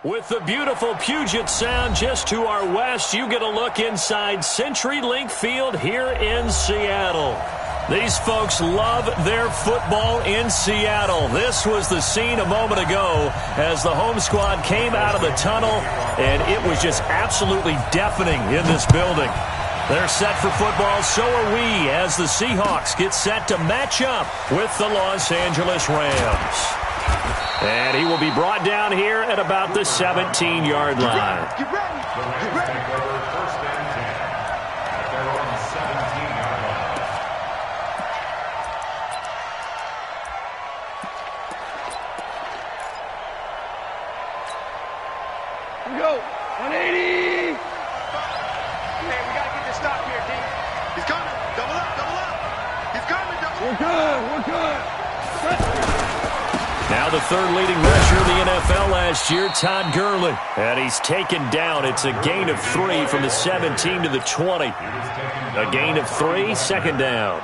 With the beautiful Puget Sound just to our west, you get a look inside CenturyLink Field here in Seattle. These folks love their football in Seattle. This was the scene a moment ago as the home squad came out of the tunnel, and it was just absolutely deafening in this building. They're set for football, so are we, as the Seahawks get set to match up with the Los Angeles Rams. And he will be brought down here at about the 17-yard line. Get ready. Get ready. First and 10. They're on the 17-yard line. Here we go. 180. Hey, we got to get this stop here, D. He's coming. Double up, double up. He's coming, double up. We're good. We're good. Now the third leading rusher in the NFL last year, Todd Gurley. And he's taken down. It's a gain of 3 from the 17 to the 20. A gain of 3, second down.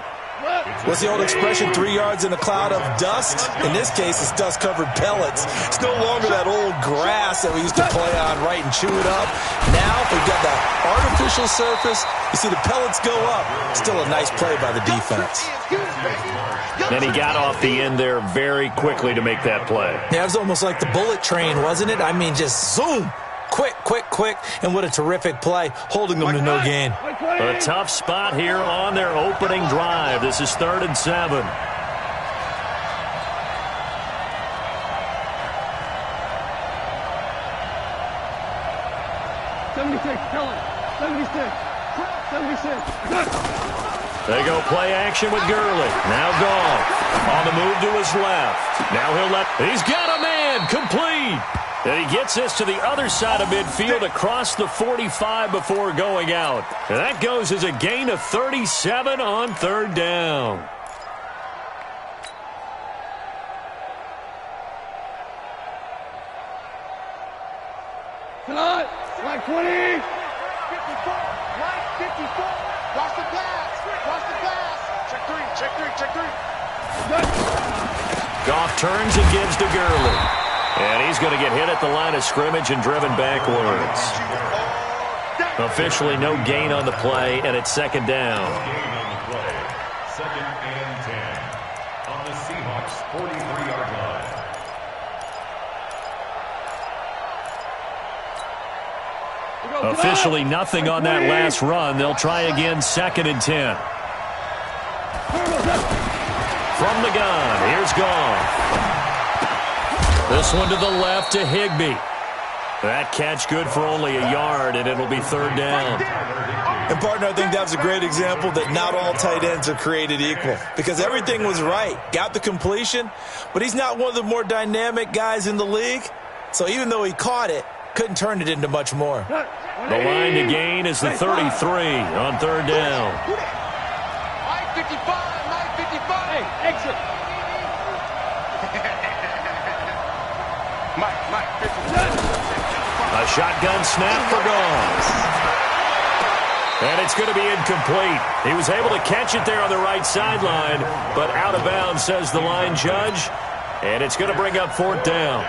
What's the old expression, 3 yards in a cloud of dust? In this case, it's dust-covered pellets. It's no longer that old grass that we used to play on, right, and chew it up. Now, we've got that artificial surface. You see the pellets go up. Still a nice play by the defense. And he got off the end there very quickly to make that play. Yeah, it was almost like the bullet train, wasn't it? I mean, just zoom. Quick, quick, quick. And what a terrific play, holding them to no gain. A tough spot here on their opening drive. This is 3rd and 7. Tell him. 76. They go play action with Gurley. Now Goff on the move to his left. Now he's got a man, complete. And he gets this to the other side of midfield across the 45 before going out. And that goes as a gain of 37 on 3rd down. Tonight, like 20. 54. Right, 54. Watch the pass. Watch the pass. Check 3. Check 3. Check 3. Goff turns and gives to Gurley. And he's going to get hit at the line of scrimmage and driven backwards. Officially no gain on the play, and it's 2nd down. Gain on the play. 2nd and 10. On the Seahawks 43-yard line. Officially nothing on that last run. They'll try again, 2nd and 10. From the gun, here's Goff. This one to the left to Higbee. That catch good for only a yard, and it'll be 3rd down. And, partner, I think that was a great example that not all tight ends are created equal. Because everything was right. Got the completion, but he's not one of the more dynamic guys in the league. So even though he caught it, couldn't turn it into much more. The line to gain is the 33 on 3rd down. Mike 55. Mike 55. Hey, exit. Mike 55. A shotgun snap for Goff. And it's going to be incomplete. He was able to catch it there on the right sideline, but out of bounds, says the line judge. And it's going to bring up 4th down.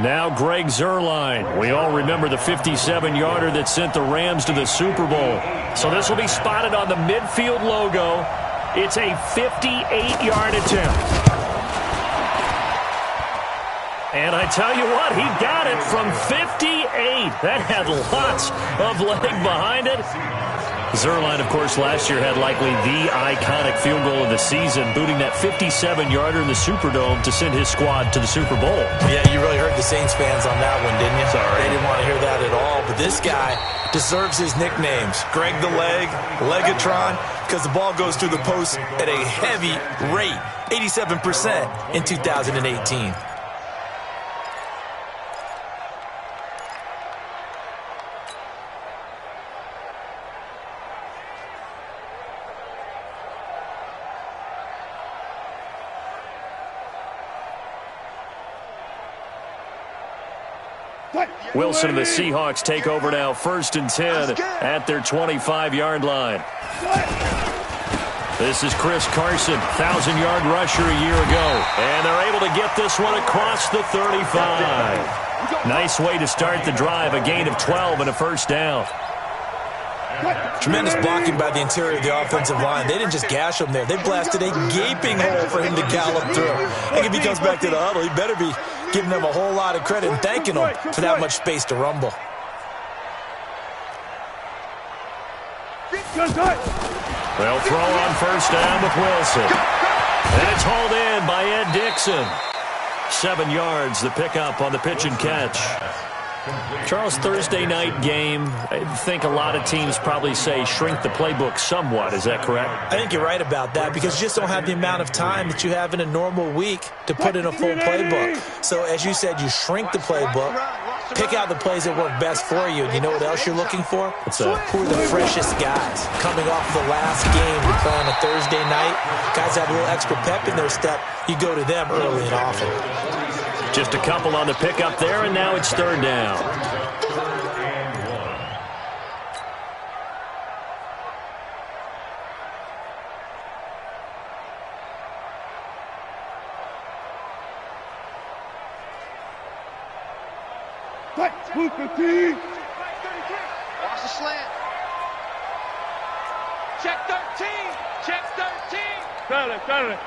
Now Greg Zuerlein. We all remember the 57-yarder that sent the Rams to the Super Bowl. So this will be spotted on the midfield logo. It's a 58-yard attempt. And I tell you what, he got it from 58. That had lots of leg behind it. Zuerlein, of course, last year had likely the iconic field goal of the season, booting that 57-yarder in the Superdome to send his squad to the Super Bowl. Yeah, you really hurt the Saints fans on that one, didn't you? Sorry. They didn't want to hear that at all. But this guy deserves his nicknames. Greg the Leg, Legatron, because the ball goes through the post at a heavy rate, 87% in 2018. Wilson and the Seahawks take over now, 1st and 10 at their 25-yard line. This is Chris Carson, 1,000-yard rusher a year ago. And they're able to get this one across the 35. Nice way to start the drive, a gain of 12 and a first down. Tremendous blocking by the interior of the offensive line. They didn't just gash him there. They blasted a gaping hole for him to gallop through. I think if he comes back to the huddle, he better be giving them a whole lot of credit and thanking them for that much space to rumble. They'll throw on first down with Wilson. And it's hauled in by Ed Dixon. 7 yards, the pickup on the pitch and catch. Charles, Thursday night game, I think a lot of teams probably say shrink the playbook somewhat. Is that correct? I think you're right about that because you just don't have the amount of time that you have in a normal week to put in a full playbook. So as you said, you shrink the playbook, pick out the plays that work best for you. And you know what else you're looking for? Who are the freshest guys? Coming off the last game we play on a Thursday night, guys have a little extra pep in their step. You go to them early and often. Just a couple on the pickup there, and now it's third down. Move 15. Watch the slant. Check 13. Check 13. Got it.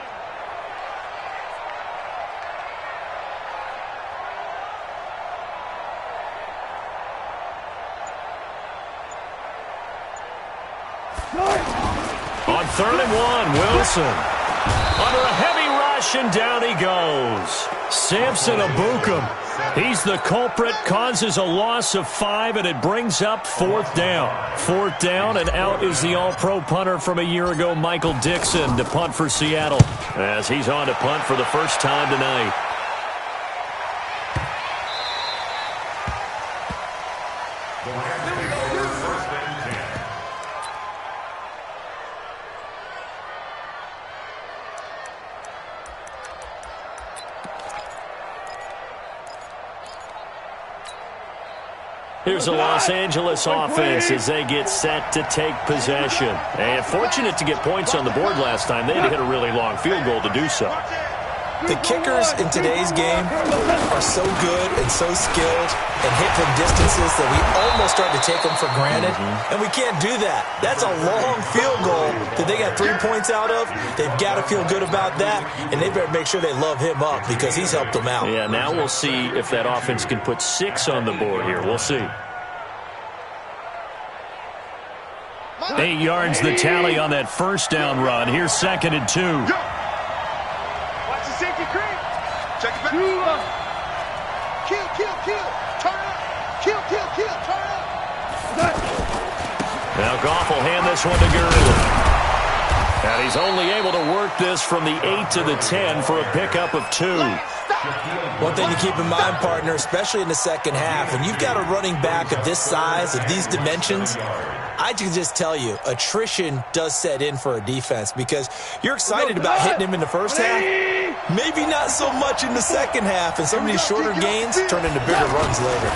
On 3rd and 1, Wilson. Under a heavy rush, and down he goes. Samson Abukum. He's the culprit, causes a loss of 5, and it brings up 4th down. 4th down, and out is the all-pro punter from a year ago, Michael Dixon, to punt for Seattle, as he's on to punt for the first time tonight. Here's the Los Angeles offense as they get set to take possession. And fortunate to get points on the board last time. They had to hit a really long field goal to do so. The kickers in today's game are so good and so skilled and hit from distances that we almost start to take them for granted. And we can't do that. That's a long field goal that they got 3 points out of. They've got to feel good about that, and they better make sure they love him up because he's helped them out. Yeah, now we'll see if that offense can put 6 on the board here. We'll see. 8 yards the tally on that first down run. Here's 2nd and 2. Watch the safety creep. Check it back. Kill. Turn up. Kill. Turn up. Now Goff will hand this one to Gurley. And he's only able to work this from the 8 to the 10 for a pickup of 2. One thing to keep in mind, partner, especially in the second half, when you've got a running back of this size, of these dimensions, I can just tell you, attrition does set in for a defense because you're excited about hitting him in the first half, maybe not so much in the second half, and some of these shorter gains turn into bigger runs later.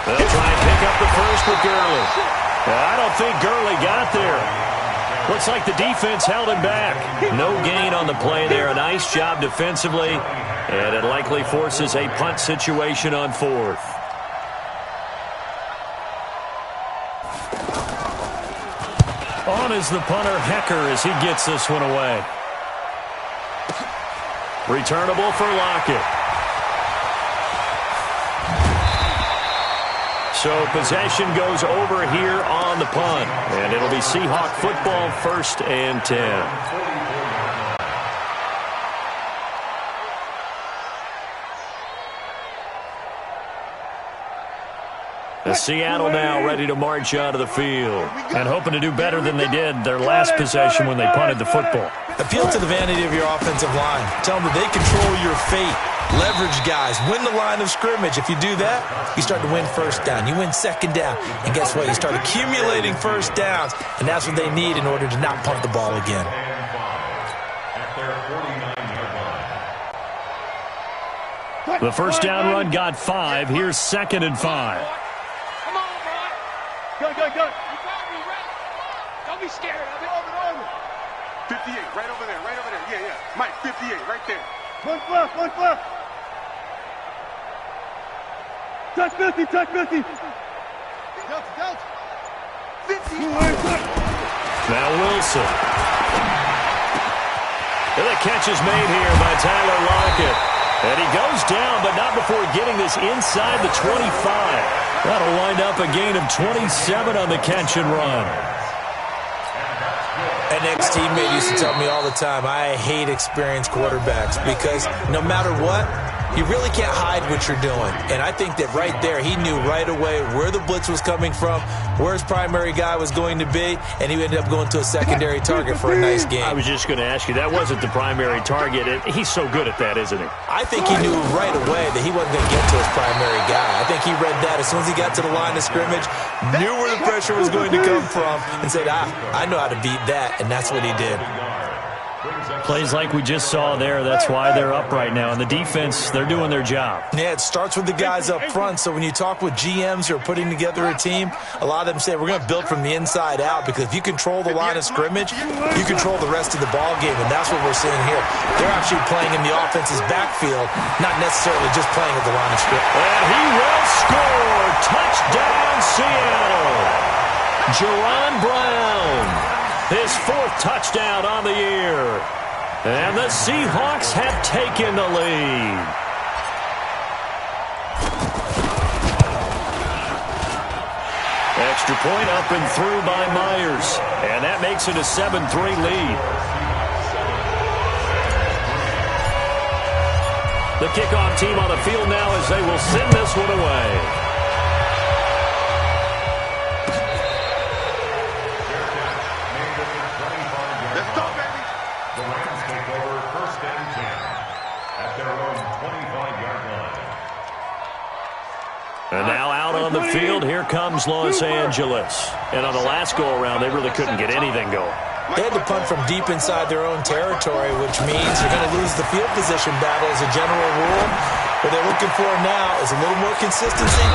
They'll try and pick up the first with Gurley. I don't think Gurley got there. Looks like the defense held him back. No gain on the play there. A nice job defensively, and it likely forces a punt situation on 4th. On is the punter, Hecker, as he gets this one away. Returnable for Lockett. So possession goes over here on the punt. And it'll be Seahawk football, 1st and 10. Seattle now ready to march out of the field and hoping to do better than they did their last possession when they punted the football. Appeal to the vanity of your offensive line. Tell them that they control your fate. Leverage guys. Win the line of scrimmage. If you do that, you start to win first down. You win 2nd down. And guess what? You start accumulating first downs. And that's what they need in order to not punt the ball again. The first down run got 5. Here's 2nd and 5. Go. You gotta be ready. Don't be scared of it. 58, right over there, right over there. Yeah, yeah. Mike, 58, right there. One left, one left. Touch 50, touch 50. Delta. 50. Now Wilson. And the catch is made here by Tyler Lockett. And he goes down, but not before getting this inside the 25. That'll wind up a gain of 27 on the catch and run. An ex-teammate used to tell me all the time, I hate experienced quarterbacks because no matter what, you really can't hide what you're doing. And I think that right there, he knew right away where the blitz was coming from, where his primary guy was going to be, and he ended up going to a secondary target for a nice game. I was just going to ask you, that wasn't the primary target. He's so good at that, isn't he? I think he knew right away that he wasn't going to get to his primary guy. I think he read that as soon as he got to the line of scrimmage, knew where the pressure was going to come from, and said, I know how to beat that, and that's what he did. Plays like we just saw there, that's why they're up right now. And the defense, they're doing their job. Yeah, it starts with the guys up front. So when you talk with GMs who are putting together a team, a lot of them say we're going to build from the inside out because if you control the line of scrimmage, you control the rest of the ball game, and that's what we're seeing here. They're actually playing in the offense's backfield, not necessarily just playing at the line of scrimmage. And he will score! Touchdown, Seattle! Jerron Brown, his 4th touchdown on the year. And the Seahawks have taken the lead. Extra point up and through by Myers. And that makes it a 7-3 lead. The kickoff team on the field now as they will send this one away. And now out on the field, here comes Los Angeles. And on the last go-around, they really couldn't get anything going. They had to punt from deep inside their own territory, which means you're going to lose the field position battle as a general rule. What they're looking for now is a little more consistency,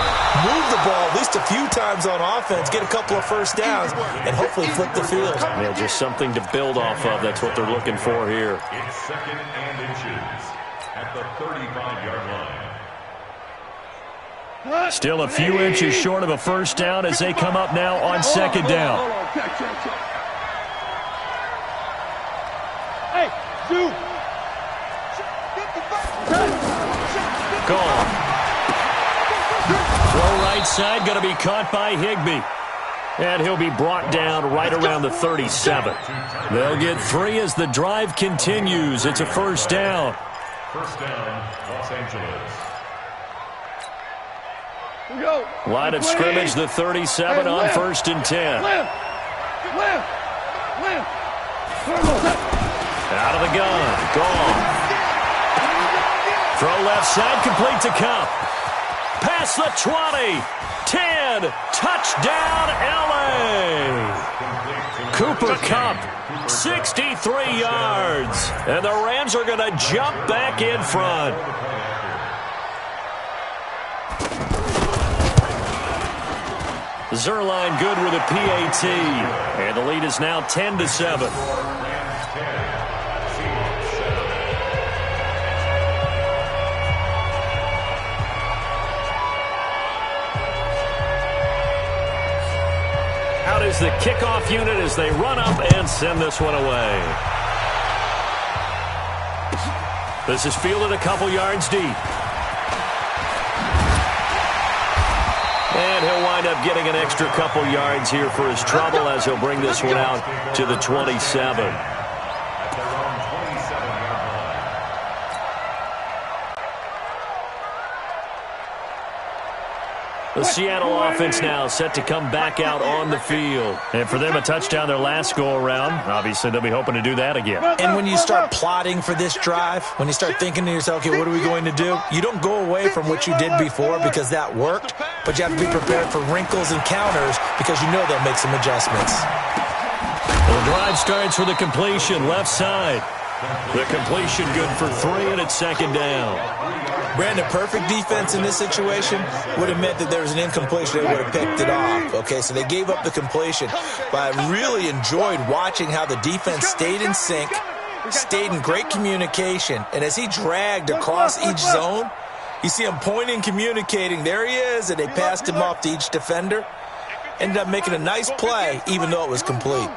move the ball at least a few times on offense, get a couple of first downs, and hopefully flip the field. Yeah, just something to build off of. That's what they're looking for here. It's 2nd and inches at the 35-yard line. Still a few inches short of a first down as they come up now on 2nd down. Hey, shoot. Gone. Throw right side, going to be caught by Higbee. And he'll be brought down right around the 37. They'll get 3 as the drive continues. It's a first down. First down, Los Angeles. Line of scrimmage, the 37 on 1st and 10. Out of the gun. Gone. Throw left side, complete to Cup. Past the 20. 10. Touchdown, L.A. Cooper Kupp, 63 yards. And the Rams are going to jump back in front. Zerline good with a PAT. And the lead is now 10-7. Out is the kickoff unit as they run up and send this one away. This is fielded a couple yards deep. And he'll wind up getting an extra couple yards here for his trouble as he'll bring this one out to the 27. The Seattle offense now set to come back out on the field. And for them, a touchdown their last go-around. Obviously, they'll be hoping to do that again. And when you start plotting for this drive, when you start thinking to yourself, okay, what are we going to do? You don't go away from what you did before because that worked, but you have to be prepared for wrinkles and counters because you know they'll make some adjustments. The drive starts with a completion left side. The completion good for 3, and it's second down. Brandon, perfect defense in this situation would have meant that there was an incompletion. They would have picked it off. Okay, so they gave up the completion. But I really enjoyed watching how the defense stayed in sync, stayed in great communication. And as he dragged across each zone, you see him pointing, communicating. There he is, and they passed him off to each defender. Ended up making a nice play, even though it was complete.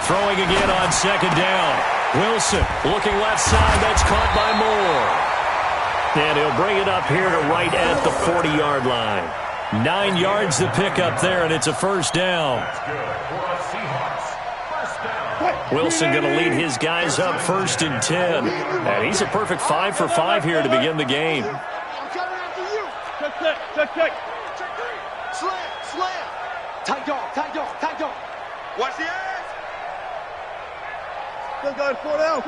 Throwing again on second down. Wilson looking left side. That's caught by Moore. And he'll bring it up here to right at the 40-yard line. 9 yards to pick up there, and it's a first down. Wilson going to lead his guys up 1st and 10. And he's a perfect 5 for 5 here to begin the game. Check. Slam. Tight dog. Watch the ass. Still got 4 down.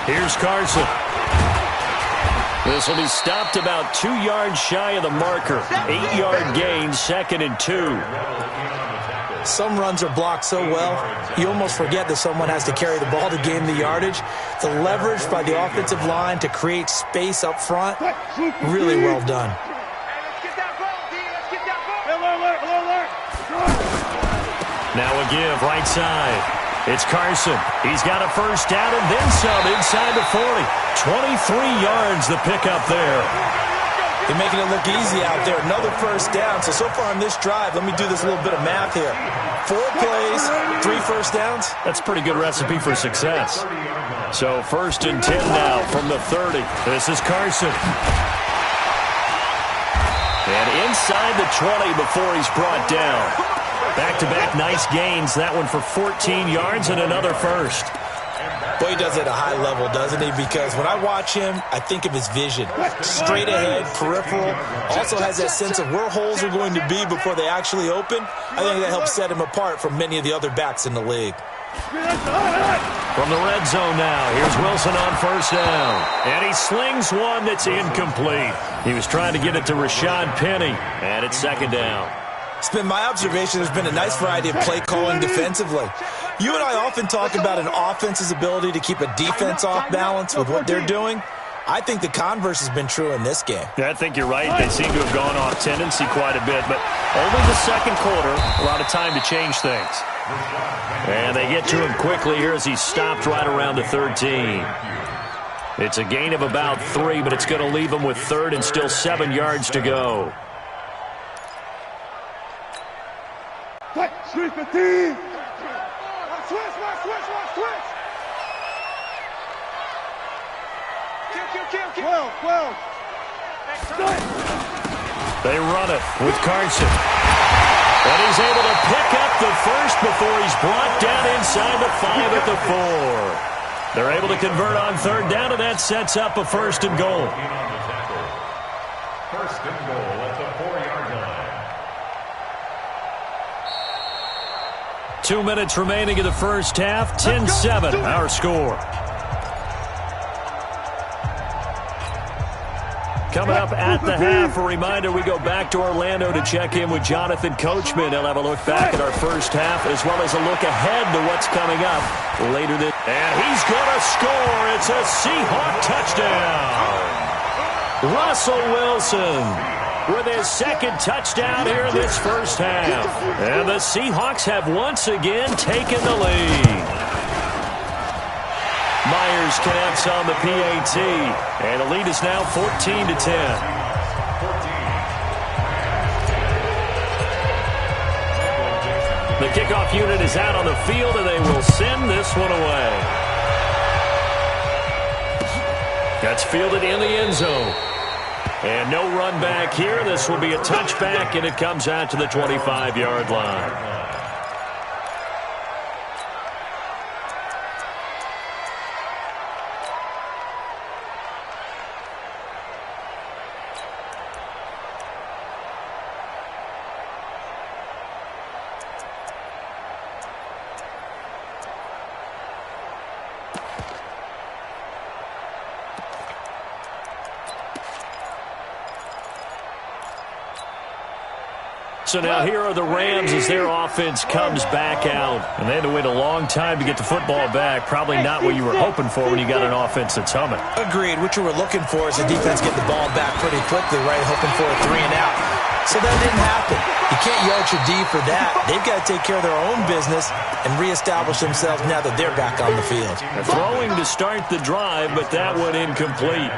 Here's Carson. This will be stopped about 2 yards shy of the marker. 8-yard gain, 2nd and 2. Some runs are blocked so well, you almost forget that someone has to carry the ball to gain the yardage. The leverage by the offensive line to create space up front, really well done. Now a give, right side. It's Carson. He's got a first down and then some inside the 40. 23 yards the pickup there. They're making it look easy out there. Another first down. So far on this drive, let me do this little bit of math here. 4 plays, 3 first downs. That's a pretty good recipe for success. So 1st and 10 now from the 30. This is Carson. And inside the 20 before he's brought down. Back-to-back nice gains. That one for 14 yards and another first. Boy, he does it at a high level, doesn't he? Because when I watch him, I think of his vision. Straight ahead, peripheral. Also has that sense of where holes are going to be before they actually open. I think that helps set him apart from many of the other backs in the league. From the red zone now, here's Wilson on first down. And he slings one that's incomplete. He was trying to get it to Rashad Penny. And it's second down. It's been my observation there's been a nice variety of play calling defensively. You and I often talk about an offense's ability to keep a defense off balance with what they're doing. I think the converse has been true in this game. Yeah, I think you're right. They seem to have gone off tendency quite a bit, but only the second quarter, a lot of time to change things. And they get to him quickly here as he's stopped right around the 13. It's a gain of about 3, but it's going to leave him with 3rd and still 7 yards to go. Switch the team. Switch. Kill. 12. They run it with Carson. And he's able to pick up the first before he's brought down inside the 5 at the 4. They're able to convert on 3rd down, and that sets up a 1st and goal. 1st and goal at the 4-yard line. 2 minutes remaining in the first half. 10-7, our score. Coming up at the half, a reminder, we go back to Orlando to check in with Jonathan Coachman. He'll have a look back at our first half as well as a look ahead to what's coming up later this. And he's going to score. It's a Seahawk touchdown. Russell Wilson with his 2nd touchdown here in this first half. And the Seahawks have once again taken the lead. Myers connects on the PAT, and the lead is now 14-10. The kickoff unit is out on the field, and they will send this one away. That's fielded in the end zone. And no run back here. This will be a touchback, and it comes out to the 25-yard line. So now here are the Rams as their offense comes back out. And they had to wait a long time to get the football back. Probably not what you were hoping for when you got an offense that's humming. Agreed. What you were looking for is the defense getting the ball back pretty quickly, right? Hoping for a 3-and-out. So that didn't happen. You can't yell at your D for that. They've got to take care of their own business and reestablish themselves now that they're back on the field. Throwing to start the drive, but that one incomplete.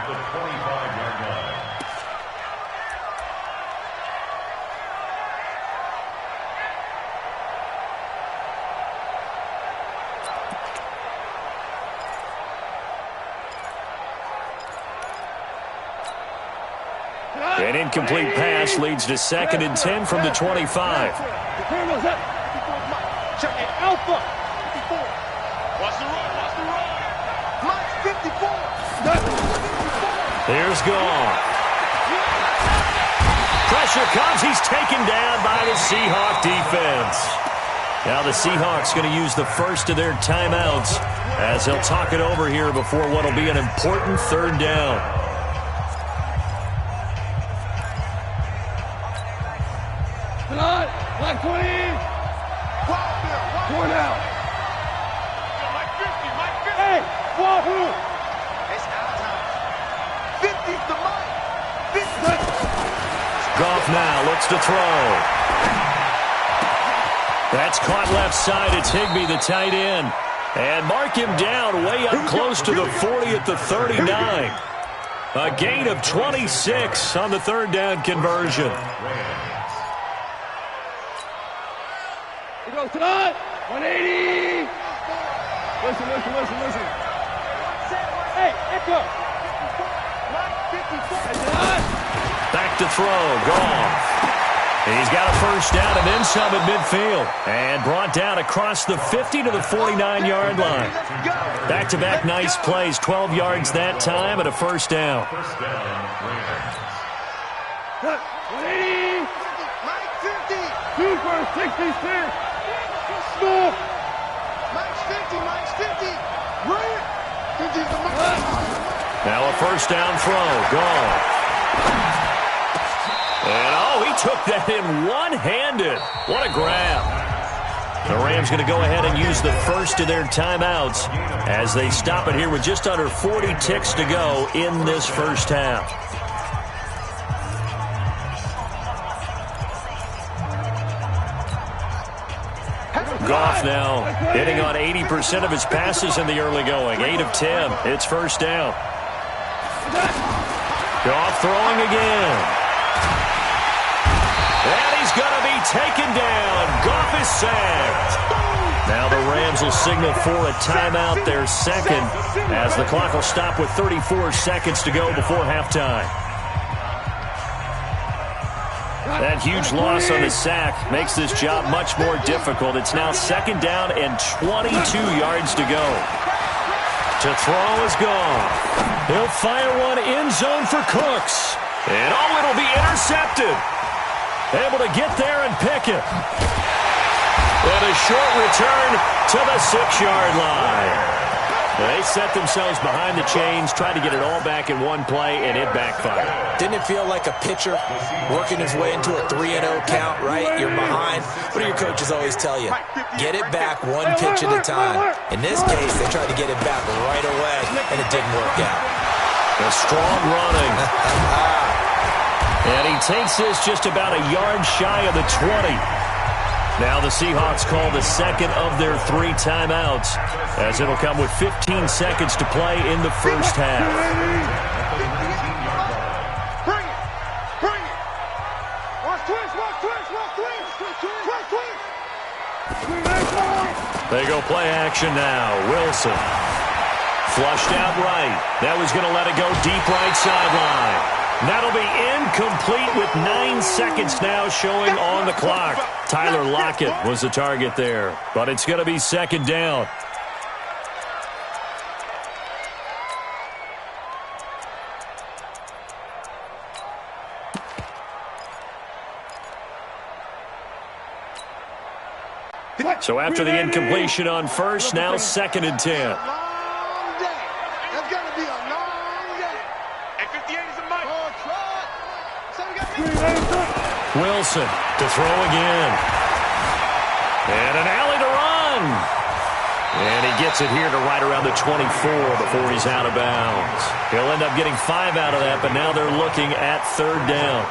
An incomplete pass leads to 2nd and 10 from the 25. Check it, Alpha. 54. Watch the run, watch the run. Mike's 54. Here's Goff. Pressure comes. He's taken down by the Seahawk defense. Now the Seahawks going to use the first of their timeouts as they'll talk it over here before what will be an important 3rd down. Black 20. 4 down. Mike 50, Mike 50. Hey, Wahoo. It's out time. 50's the Mike. 50. Goff now looks to throw. That's caught left side. It's Higbee, the tight end. And mark him down way up close to the 40 at the 39. A gain of 26 on the 3rd down conversion. Here goes tonight. 180. Listen. Hey, Echo. Mike 54. Back to throw. Goff. He's got a 1st down and then some at midfield. And brought down across the 50 to the 49-yard line. Back-to-back nice plays. 12 yards that time and a 1st down. 180. Mike 50. 2 for 66. Smith. Mike's 50, Mike's 50. Run. 50's the Mike. Now a 1st down throw. Goff. And, he took that in one-handed. What a grab. The Rams going to go ahead and use the first of their timeouts as they stop it here with just under 40 ticks to go in this first half. Goff now hitting on 80% of his passes in the early going. 8 of 10. It's 1st down. Goff throwing again. And he's going to be taken down. Goff is sacked. Now the Rams will signal for a timeout, their 2nd, as the clock will stop with 34 seconds to go before halftime. That huge loss on the sack makes this job much more difficult. It's now 2nd down and 22 yards to go. To throw is Goff. He'll fire one end zone for Cooks. And it'll be intercepted. Able to get there and pick it. And a short return to the 6-yard line. They set themselves behind the chains, tried to get it all back in one play, and it backfired. Didn't it feel like a pitcher working his way into a 3-0 count, right? You're behind. What do your coaches always tell you? Get it back one pitch at a time. In this case, they tried to get it back right away, and it didn't work out. A strong running. And he takes this just about a yard shy of the 20. Now the Seahawks call the 2nd of their 3 timeouts as it'll come with 15 seconds to play in the first half. Bring it. Watch twist. They go play action now. Wilson. Flushed out right. That was going to let it go deep right sideline. That'll be incomplete with 9 seconds now showing on the clock. Tyler Lockett was the target there, but it's going to be 2nd down. So after the incompletion on 1st, now 2nd and 10. Long day. That's going to be a long day. And 58 is a Mike. Oh, try it. So we got Wilson to throw again. And an alley to run. And he gets it here to right around the 24 before he's out of bounds. He'll end up getting 5 out of that, but now they're looking at 3rd down.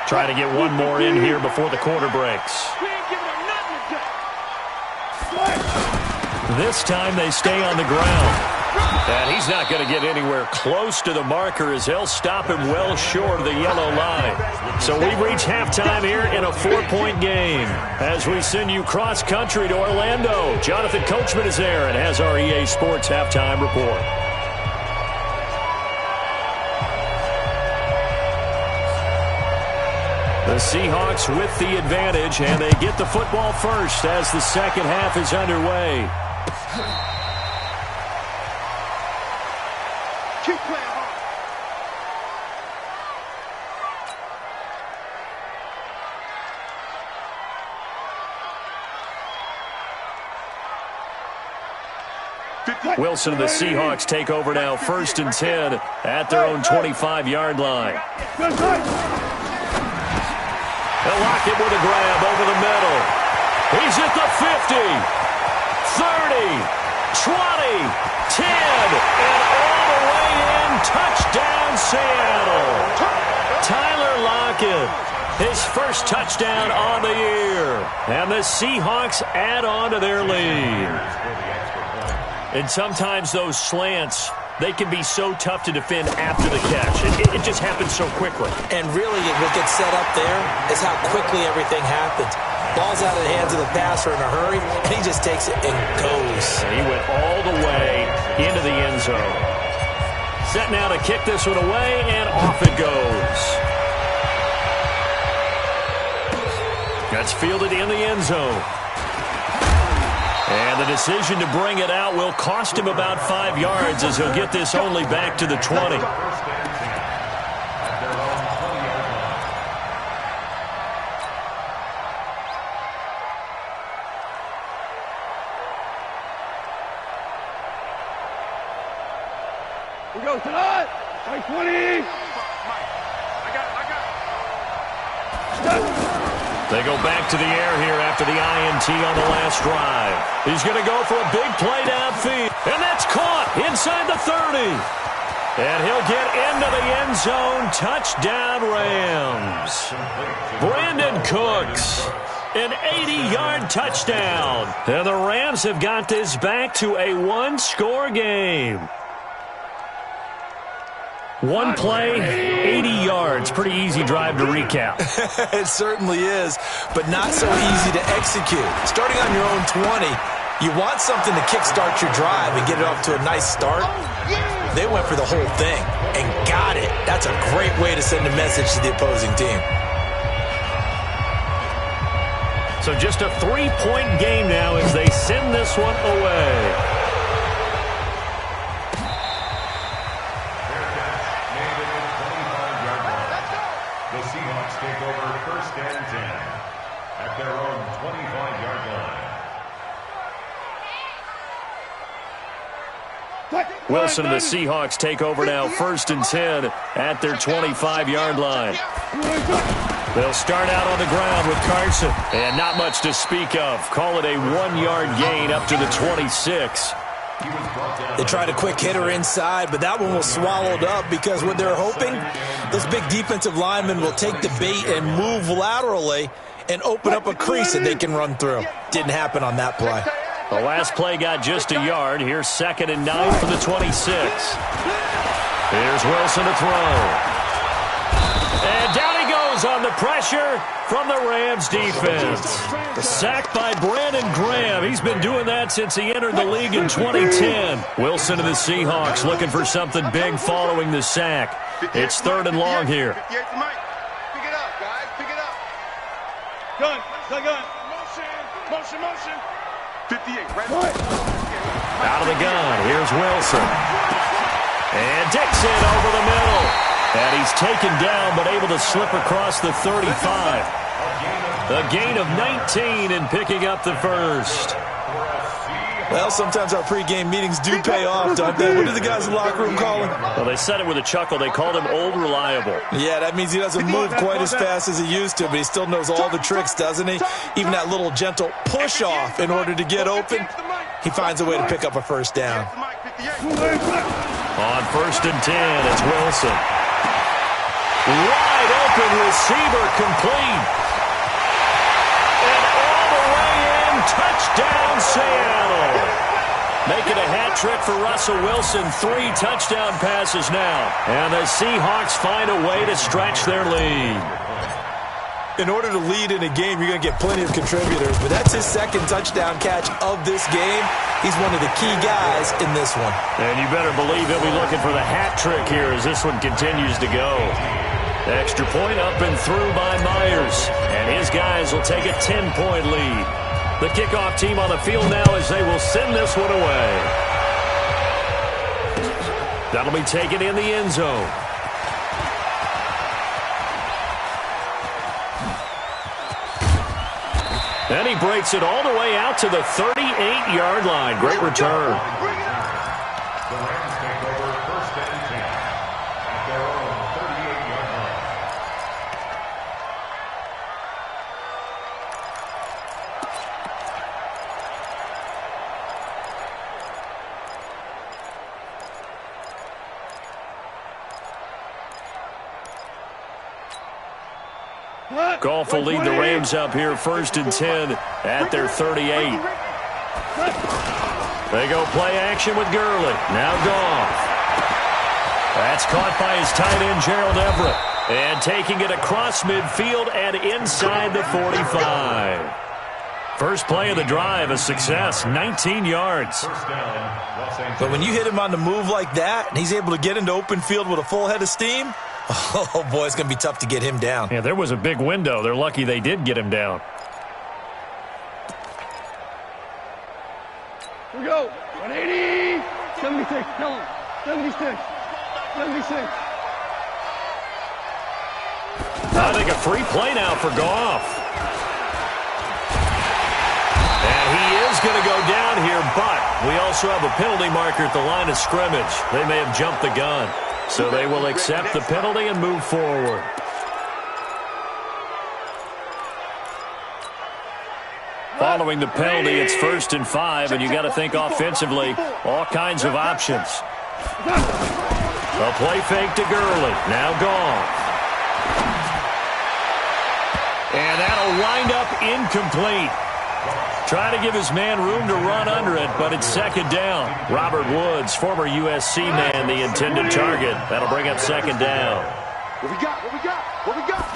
Trying to get one more in here before the quarter breaks. This time they stay on the ground. And he's not going to get anywhere close to the marker as they'll stop him well short of the yellow line. So we've reached halftime here in a 4-point game. As we send you cross-country to Orlando, Jonathan Coachman is there and has our EA Sports halftime report. The Seahawks with the advantage, and they get the football first as the second half is underway. Keep playing hard. Wilson and the Seahawks take over now, 1st and 10 at their own 25-yard line. They'll lock it with a grab over the middle. He's at the 50, 30, 20, 10, and all the way in. Touchdown, Seattle. Tyler Lockett, his first touchdown on the year. And the Seahawks add on to their lead. And sometimes those slants, they can be so tough to defend after the catch. It just happens so quickly. And really, what gets set up there is how quickly everything happens. Ball's out of the hands of the passer in a hurry, and he just takes it and goes. And he went all the way into the end zone. Set now to kick this one away, and off it goes. That's fielded in the end zone. And the decision to bring it out will cost him about 5 yards as he'll get this only back to the 20. We go tonight. By 20. They go back to the air here after the INT on the last drive. He's going to go for a big play downfield. And that's caught inside the 30. And he'll get into the end zone. Touchdown, Rams. Brandon Cooks, an 80-yard touchdown. And the Rams have got this back to a 1-score game. One play, 80 yards. Pretty easy drive to recap. It certainly is, but not so easy to execute. Starting on your own 20, you want something to kickstart your drive and get it off to a nice start. They went for the whole thing and got it. That's a great way to send a message to the opposing team. So just a 3-point game now as they send this one away. Take over 1st and 10 at their own 25-yard line. Wilson and the Seahawks take over now, 1st and 10 at their 25-yard line. They'll start out on the ground with Carson. And not much to speak of. Call it a 1-yard gain up to the 26. They tried a quick hitter inside, but that one was swallowed up because what they're hoping, those big defensive linemen will take the bait and move laterally and open up a crease that they can run through. Didn't happen on that play. The last play got just a yard. Here's 2nd and 9 for the 26. Here's Wilson to throw. And down he goes on the pressure from the Rams defense. The sack by Brandon Graham. He's been doing that since he entered the league in 2010. Wilson and the Seahawks looking for something big following the sack. It's 3rd and long here. Pick it up, guys. Pick it up. Gun. Motion. 58. Right. Out of the gun. Here's Wilson. And Dixon over the middle. And he's taken down but able to slip across the 35. A gain of 19 and picking up the first. Well, sometimes our pregame meetings do pay off, don't they? What do the guys in the locker room call him? Well, they said it with a chuckle. They called him Old Reliable. Yeah, that means he doesn't move quite as fast as he used to, but he still knows all the tricks, doesn't he? Even that little gentle push-off in order to get open, he finds a way to pick up a first down. On 1st and 10, it's Wilson. Wide open receiver complete. And all the way in, touchdown Seattle. Making a hat trick for Russell Wilson, 3 touchdown passes now. And the Seahawks find a way to stretch their lead. In order to lead in a game, you're going to get plenty of contributors, but that's his 2nd touchdown catch of this game. He's one of the key guys in this one. And you better believe he'll be looking for the hat trick here as this one continues to go. Extra point up and through by Myers. And his guys will take a 10-point lead. The kickoff team on the field now as they will send this one away. That'll be taken in the end zone. And he breaks it all the way out to the 38-yard line. Great return. The Rams take over 1st and 10 at their own 38-yard line. Goff will lead the Rams up here 1st and 10 at their 38. They go play action with Gurley. Now Goff. That's caught by his tight end, Gerald Everett. And taking it across midfield and inside the 45. First play of the drive, a success, 19 yards. But when you hit him on the move like that, and he's able to get into open field with a full head of steam, oh, boy, it's going to be tough to get him down. Yeah, there was a big window. They're lucky they did get him down. Here we go. 180. 76. Tell him. 76. 76. I think a free play now for Goff. And he is going to go down here, but we also have a penalty marker at the line of scrimmage. They may have jumped the gun. So they will accept the penalty and move forward. Following the penalty, it's 1st and 5, and you got to think offensively, all kinds of options. A play fake to Gurley. Now Goff. And that'll wind up incomplete. Try to give his man room to run under it, but it's 2nd down. Robert Woods, former USC man, the intended target. That'll bring up 2nd down. What we got? What we got? What we got?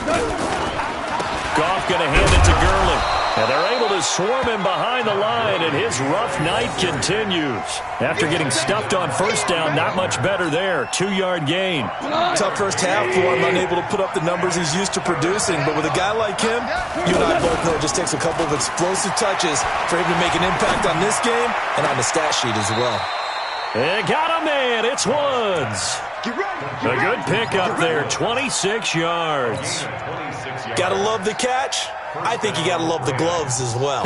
Goff going to hand it to Gurley. And they're able to swarm him behind the line, and his rough night continues. After getting stuffed on 1st down, not much better there. 2-yard gain. Tough first half for him, unable to put up the numbers he's used to producing. But with a guy like him, you and I both know it just takes a couple of explosive touches for him to make an impact on this game and on the stat sheet as well. And got a man. It's Woods. A good pickup there, 26 yards. Gotta love the catch. I think you gotta love the gloves as well.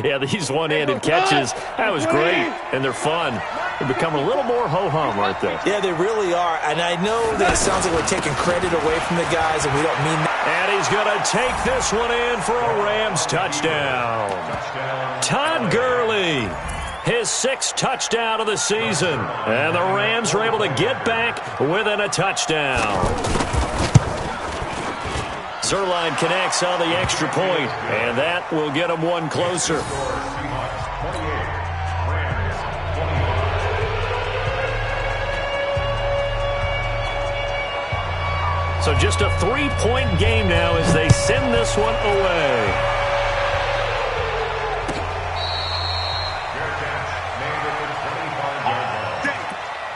Yeah, these one-handed catches, that was great, and they're fun. They become a little more ho-hum, aren't they? Yeah, they really are, and I know that it sounds like we're taking credit away from the guys, and we don't mean that. And he's going to take this one in for a Rams touchdown. Todd Gurley, his 6th touchdown of the season, and the Rams are able to get back within a touchdown. Zerline connects on the extra point, and that will get him one closer. So just a 3-point game now as they send this one away.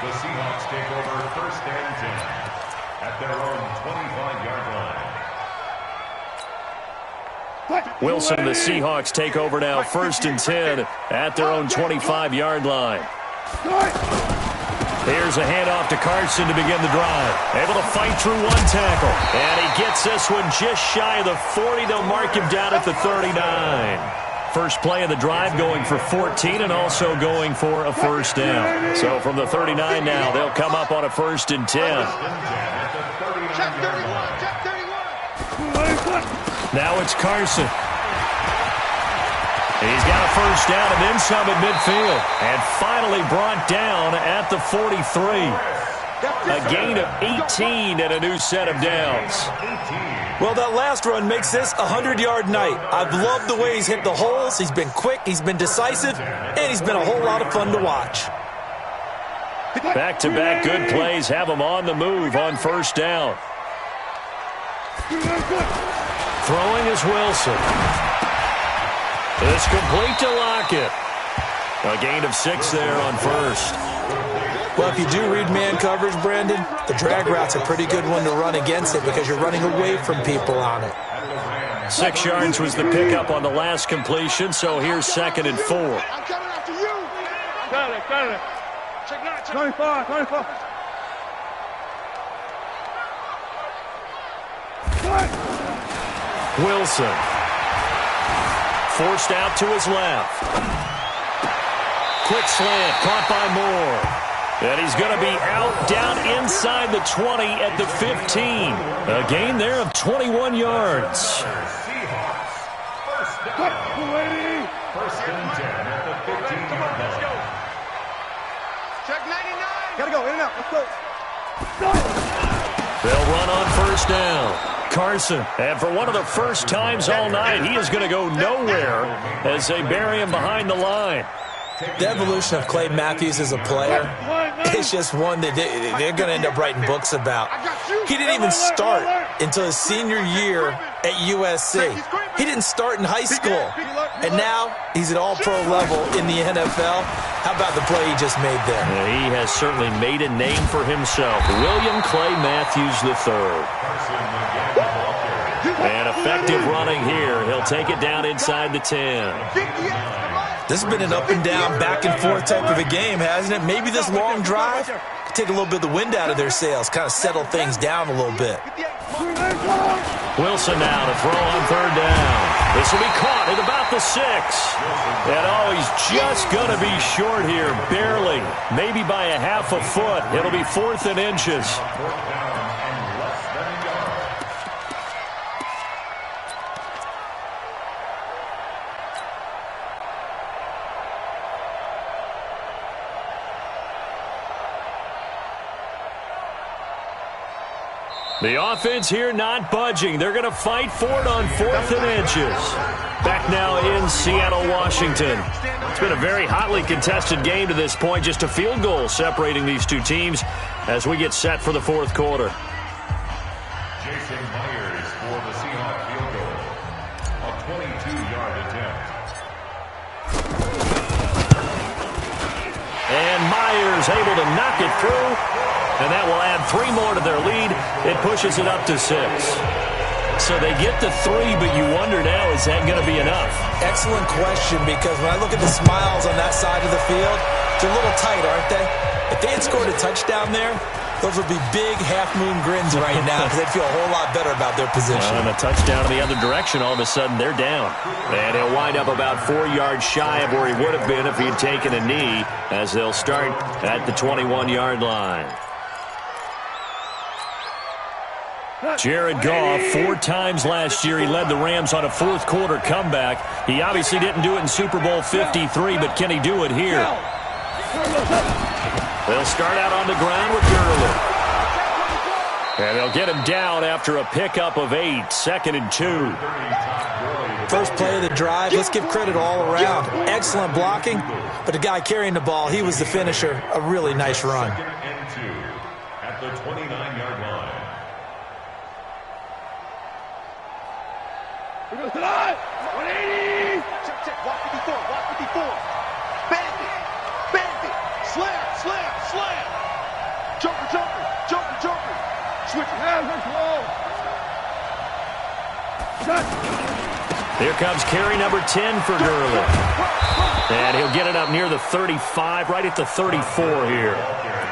The Seahawks take over 1st and 10 at their own 25-yard line. Wilson, the Seahawks take over now 1st and 10 at their own 25-yard line. Here's a handoff to Carson to begin the drive. Able to fight through one tackle. And he gets this one just shy of the 40. They'll mark him down at the 39. First play of the drive going for 14 and also going for a first down. So from the 39 now, they'll come up on a 1st and 10. Check 31, check 31. Now it's Carson. He's got a first down and then some at midfield. And finally brought down at the 43. A gain of 18 and a new set of downs. Well, that last run makes this a 100-yard night. I've loved the way he's hit the holes. He's been quick, he's been decisive, and he's been a whole lot of fun to watch. Back-to-back good plays have him on the move on first down. Throwing is Wilson. It's complete to Lockett. A gain of 6 there on first. Well, if you do read man coverage, Brandon, the drag route's a pretty good one to run against it because you're running away from people on it. 6 yards was the pickup on the last completion, so here's 2nd and 4. I'm coming after you. Got it. Check 9, check 24, 24. Wilson. Forced out to his left. Quick slant, caught by Moore. And he's going to be out down inside the 20 at the 15. A gain there of 21 yards. First and 10 at the 15-yard line. Check 99. Gotta go, in and out, let's go. They'll run on first down. Carson, and for one of the first times all night, he is going to go nowhere as they bury him behind the line. The evolution of Clay Matthews as a player is just one that they're going to end up writing books about. He didn't even start until his senior year at USC. He didn't start in high school. And now he's at all-pro level in the NFL. How about the play he just made there? Yeah, he has certainly made a name for himself. William Clay Matthews III. And effective running here. He'll take it down inside the 10. This has been an up-and-down, back-and-forth type of a game, hasn't it? Maybe this long drive could take a little bit of the wind out of their sails, kind of settle things down a little bit. Wilson now to throw on third down. This will be caught at about the 6. And he's just going to be short here, barely. Maybe by a half a foot. It'll be 4th and inches. The offense here not budging. They're going to fight for it on 4th and inches. Back now in Seattle, Washington. It's been a very hotly contested game to this point. Just a field goal separating these two teams as we get set for the 4th quarter. Jason Myers for the Seahawks field goal. A 22-yard attempt. And Myers able to knock it through. And that will add 3 more to their lead. It pushes it up to 6. So they get to 3, but you wonder now, is that going to be enough? Excellent question, because when I look at the smiles on that side of the field, they're a little tight, aren't they? If they had scored a touchdown there, those would be big half-moon grins right now because they'd feel a whole lot better about their position. And a touchdown in the other direction, all of a sudden they're down. And he'll wind up about 4 yards shy of where he would have been if he had taken a knee, as they'll start at the 21-yard line. Jared Goff, 4 times last year, he led the Rams on a 4th quarter comeback. He obviously didn't do it in Super Bowl 53, but can he do it here? They'll start out on the ground with Gurley. And they'll get him down after a pickup of 8, 2nd and 2. First play of the drive, let's give credit all around. Excellent blocking, but the guy carrying the ball, he was the finisher. A really nice run. 2nd and 2 at the 29-yard line. We go tonight. 180. Check, walk 54, walk 54. Bandit, slam. Joker. Switch. Here comes carry number 10 for Gurley. And he'll get it up near the 35, right at the 34 here.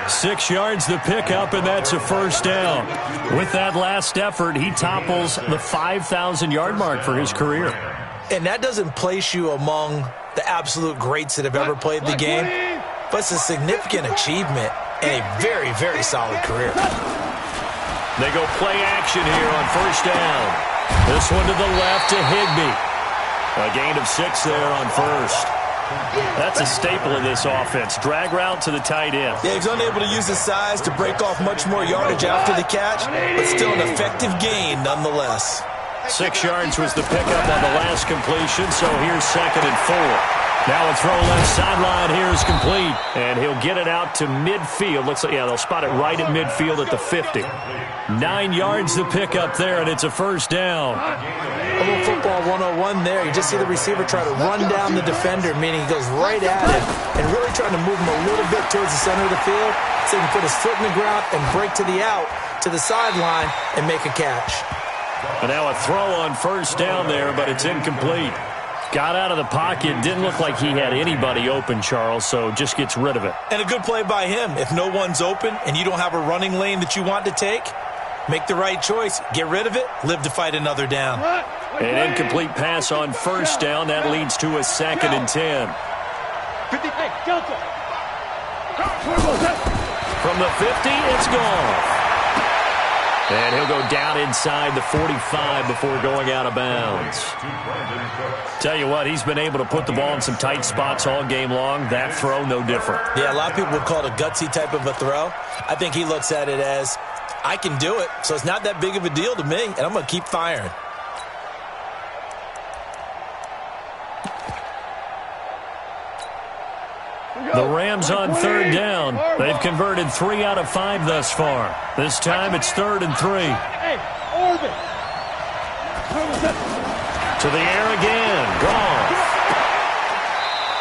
6 yards the pickup, and that's a first down. With that last effort, he topples the 5,000-yard mark for his career. And that doesn't place you among the absolute greats that have ever played the game, but it's a significant achievement and a very, very solid career. They go play action here on first down. This one to the left to Higbee. A gain of 6 there on first. That's a staple of this offense. Drag route to the tight end. Yeah, he's unable to use his size to break off much more yardage after the catch, but still an effective gain nonetheless. 6 yards was the pickup on the last completion, so here's 2nd and 4. Now a throw left sideline here is complete, and he'll get it out to midfield. Looks like, yeah, they'll spot it right at midfield at the 50. 9 yards to pick up there, and it's a first down. A little football 101 there. You just see the receiver try to run down the defender, meaning he goes right at him and really trying to move him a little bit towards the center of the field so he can put his foot in the ground and break to the out, to the sideline, and make a catch. And now a throw on first down there, but it's incomplete. Got out of the pocket. Didn't look like he had anybody open, Charles, so just gets rid of it. And a good play by him. If no one's open and you don't have a running lane that you want to take, make the right choice. Get rid of it. Live to fight another down. An incomplete pass on first down. That leads to a 2nd and 10. From the 50, it's gone. And he'll go down inside the 45 before going out of bounds. Tell you what, he's been able to put the ball in some tight spots all game long. That throw, no different. Yeah, a lot of people would call it a gutsy type of a throw. I think he looks at it as, I can do it, so it's not that big of a deal to me, and I'm going to keep firing. The Rams on 3rd down. They've converted 3 out of 5 thus far. This time it's 3rd and 3. To the air again. Gone.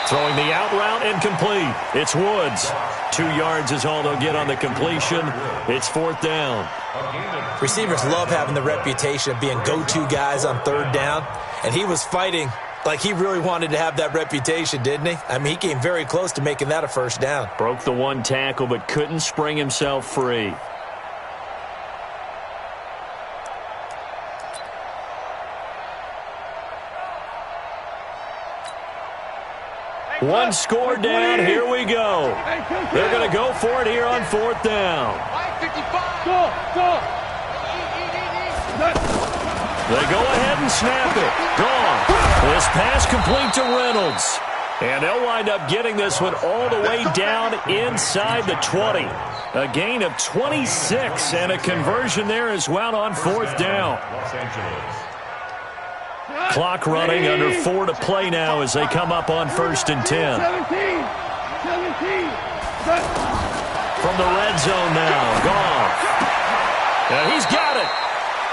Throwing the out route incomplete. It's Woods. 2 yards is all they'll get on the completion. It's 4th down. Receivers love having the reputation of being go-to guys on 3rd down, and he was fighting like he really wanted to have that reputation, didn't he? I mean, he came very close to making that a first down. Broke the 1 tackle, but couldn't spring himself free. One score down. Here we go. They're going to go for it here on 4th down. They go ahead and snap it. Gone. This pass complete to Reynolds. And they'll wind up getting this one all the way down inside the 20. A gain of 26 and a conversion there as well on 4th down. Clock running, under 4 to play now as they come up on 1st and 10. From the red zone now, Goff. And he's got it.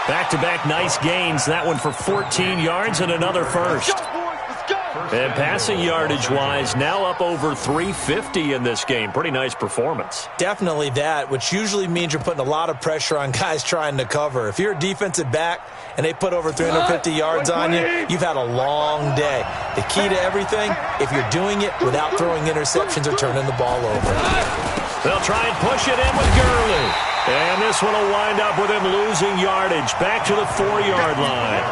Back-to-back nice gains. That one for 14 yards and another first. And passing yardage-wise, now up over 350 in this game. Pretty nice performance. Definitely that, which usually means you're putting a lot of pressure on guys trying to cover. If you're a defensive back and they put over 350 yards on you, you've had a long day. The key to everything, if you're doing it without throwing interceptions or turning the ball over. They'll try and push it in with Gurley. And this one will wind up with him losing yardage. Back to the 4-yard line.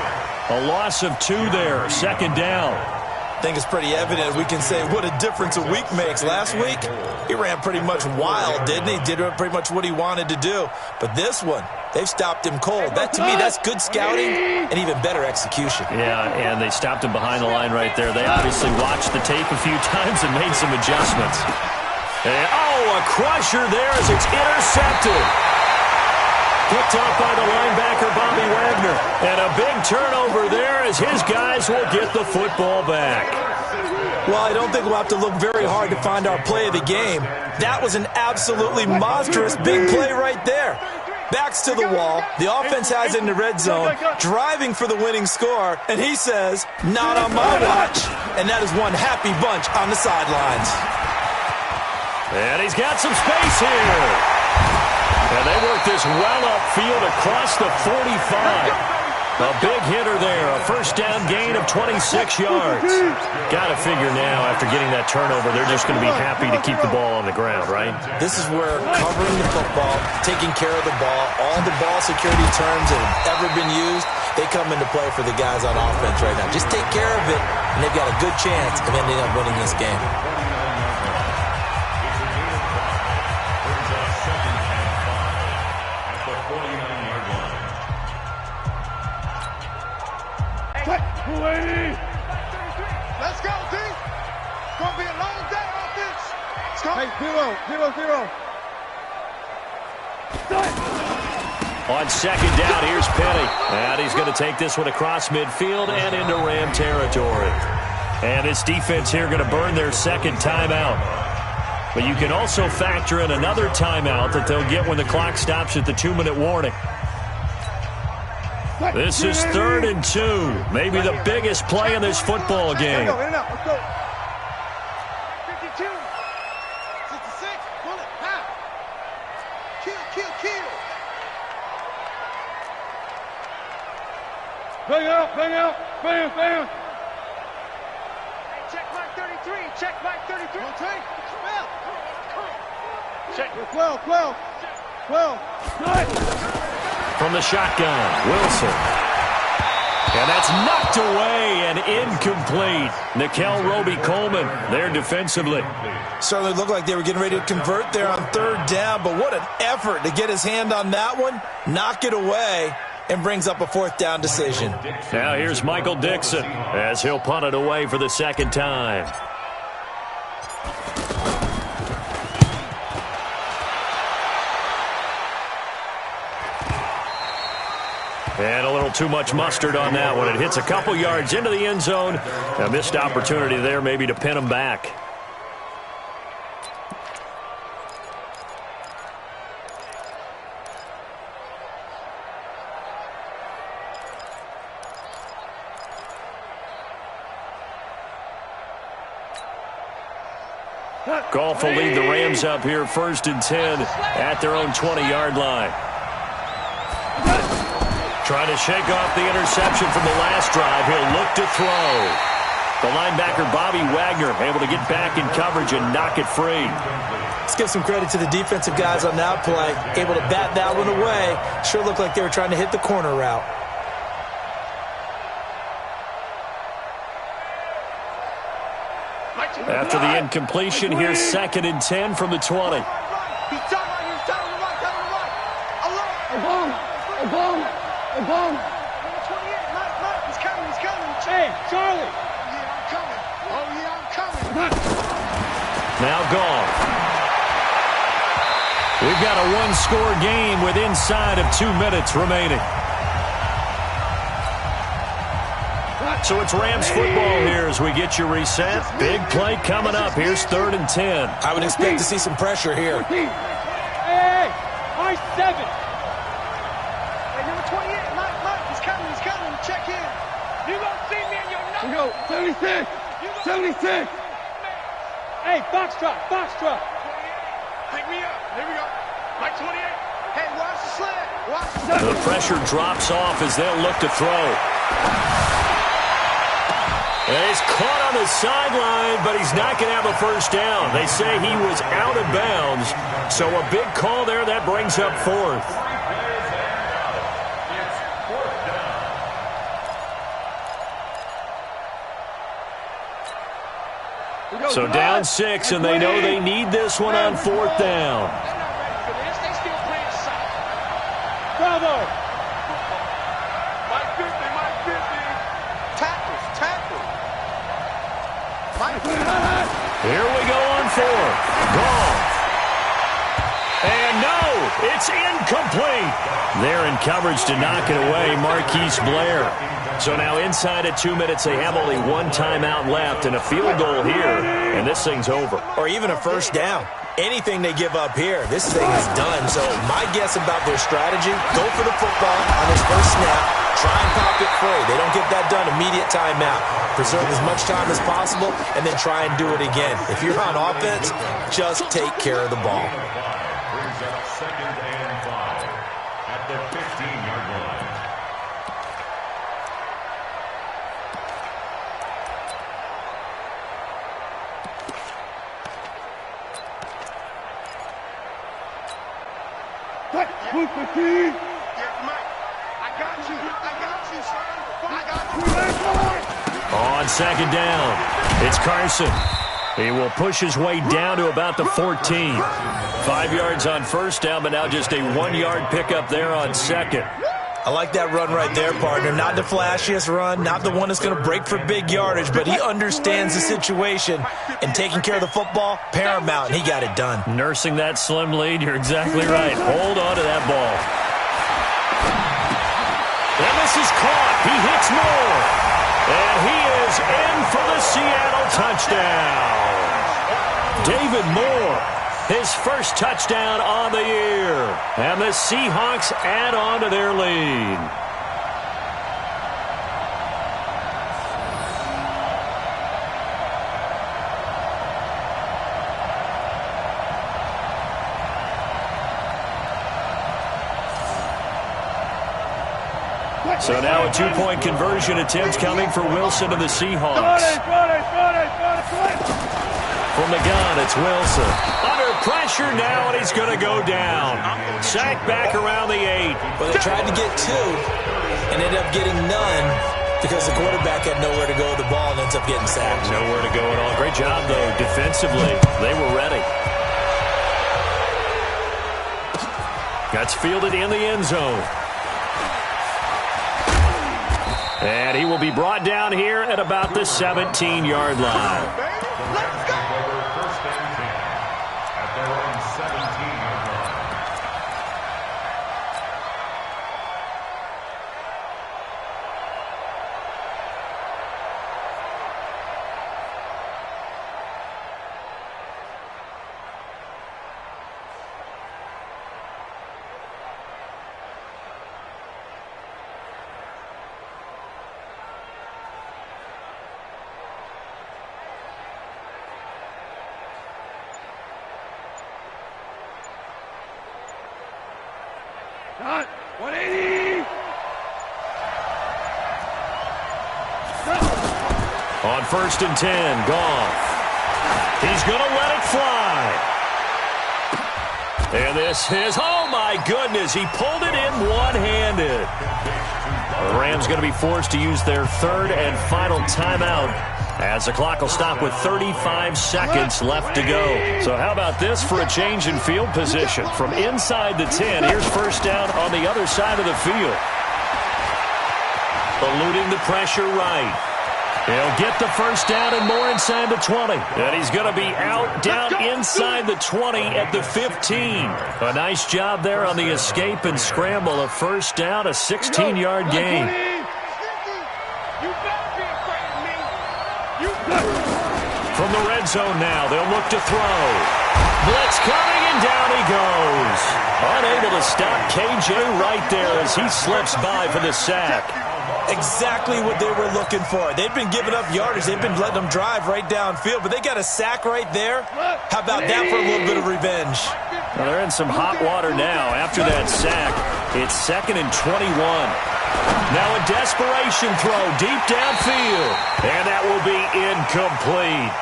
A loss of 2 there. 2nd down. I think it's pretty evident. We can say what a difference a week makes. Last week, he ran pretty much wild, didn't he? Did pretty much what he wanted to do. But this one, they've stopped him cold. That, to me, that's good scouting and even better execution. Yeah, and they stopped him behind the line right there. They obviously watched the tape a few times and made some adjustments. And, a crusher there as it's intercepted. Picked up by the linebacker, Bobby Wagner. And a big turnover there as his guys will get the football back. Well, I don't think we'll have to look very hard to find our play of the game. That was an absolutely monstrous big play right there. Backs to the wall. The offense has it in the red zone, driving for the winning score. And he says, not on my watch. And that is one happy bunch on the sidelines. And he's got some space here. And they work this well upfield across the 45. A big hitter there. A first down gain of 26 yards. Got to figure now, after getting that turnover, they're just going to be happy to keep the ball on the ground, right? This is where covering the football, taking care of the ball, all the ball security terms that have ever been used, they come into play for the guys on offense right now. Just take care of it, and they've got a good chance of ending up winning this game. Let's go, D. It's going to be a long day offense. Hey, 0-0. On second down, here's Penny. And he's going to take this one across midfield and into Ram territory. And this defense here going to burn their second timeout. But you can also factor in another timeout that they'll get when the clock stops at the 2-minute warning. This is 3rd and 2. Maybe the biggest play in this football game. Let's go. 52. 66. Pull it. Now. Kill. Bang out. Bam. Hey, check mark 33. Check mark 33. Rotate. Check. 12. From the shotgun, Wilson. And that's knocked away and incomplete. Nikel Roby-Coleman there defensively. Certainly looked like they were getting ready to convert there on 3rd down, but what an effort to get his hand on that one, knock it away, and brings up a 4th down decision. Now here's Michael Dixon as he'll punt it away for the second time. And a little too much mustard on that one. It hits a couple yards into the end zone. A missed opportunity there maybe to pin him back. Goff will lead the Rams up here 1st and 10 at their own 20-yard line. Trying to shake off the interception from the last drive. He'll look to throw. The linebacker, Bobby Wagner, able to get back in coverage and knock it free. Let's give some credit to the defensive guys on that play. Able to bat that one away. Sure looked like they were trying to hit the corner route. After the incompletion, here's 2nd and 10 from the 20. A bomb. 28, Mike, he's coming. Hey, Charlie. Yeah, I'm coming. Now Goff. We've got a one-score game with inside of 2 minutes remaining. So it's Rams football here as we get you reset. Big play coming up. Here's 3rd and 10. I would expect to see some pressure here. Hey, my 7. Hey, number 28, Mike, he's coming. Check in. You gonna see me in your number. We go, 76. Hey, box drop. Pick me up. Here we go. Mike 28. Hey, watch the sled. The pressure drops off as they'll look to throw. And he's caught on the sideline, but he's not going to have a first down. They say he was out of bounds, so a big call there that brings up 4th. So down 6, and they know they need this one on 4th down. Bravo. Mike 50. Tackle. Mike 50. Here we go on 4th. Gone. And no, it's incomplete. They're in coverage to knock it away, Marquise Blair. So now inside of 2 minutes, they have only one timeout left and a field goal here, and this thing's over. Or even a first down. Anything they give up here, this thing is done. So my guess about their strategy, go for the football on this first snap, try and pop it free. They don't get that done, immediate timeout. Preserve as much time as possible, and then try and do it again. If you're on offense, just take care of the ball. Brings up 2nd and 5 at the 15-yard line. Move 15. Yeah, Mike. I On second down, it's Carson. He will push his way down to about the 14. 5 yards on first down, but now just a 1-yard pickup there on second. I like that run right there, partner. Not the flashiest run, not the one that's going to break for big yardage, but he understands the situation, and taking care of the football, paramount, and he got it done. Nursing that slim lead, you're exactly right. Hold on to that ball. And this is caught. He hits Moore. And he is in for the Seattle touchdown. David Moore, his first touchdown on the year. And the Seahawks add on to their lead. So now a two-point conversion attempt coming for Wilson and the Seahawks. From the gun, it's Wilson. Under pressure now, and he's going to go down. Sacked back around the 8. Well, they tried to get 2 and ended up getting none because the quarterback had nowhere to go with the ball and ends up getting sacked. Nowhere to go at all. Great job, though, defensively. They were ready. That's fielded in the end zone. And he will be brought down here at about the 17-yard line. Shot. 180. On 1st and 10, Goff. He's going to let it fly. And this is, oh my goodness, he pulled it in one-handed. The Rams going to be forced to use their third and final timeout as the clock will stop with 35 seconds left to go. So how about this for a change in field position? From inside the 10, here's first down on the other side of the field. Eluding the pressure right. He'll get the first down and more inside the 20. And he's going to be out down inside the 20 at the 15. A nice job there on the escape and scramble. A first down, a 16-yard gain. From the red zone now, they'll look to throw. Blitz coming, and down he goes. Unable to stop KJ right there as he slips by for the sack. Exactly what they were looking for. They've been giving up yardage. They've been letting them drive right downfield, but they got a sack right there. How about that for a little bit of revenge? Well, they're in some hot water now after that sack. It's 2nd and 21. Now a desperation throw deep downfield, and that will be incomplete.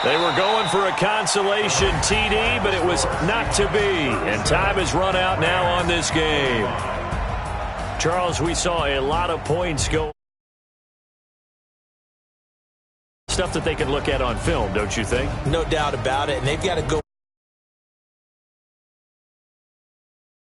They were going for a consolation TD, but it was not to be, and time has run out now on this game. Charles, we saw a lot of points go. Stuff that they can look at on film, don't you think? No doubt about it, and they've got to go.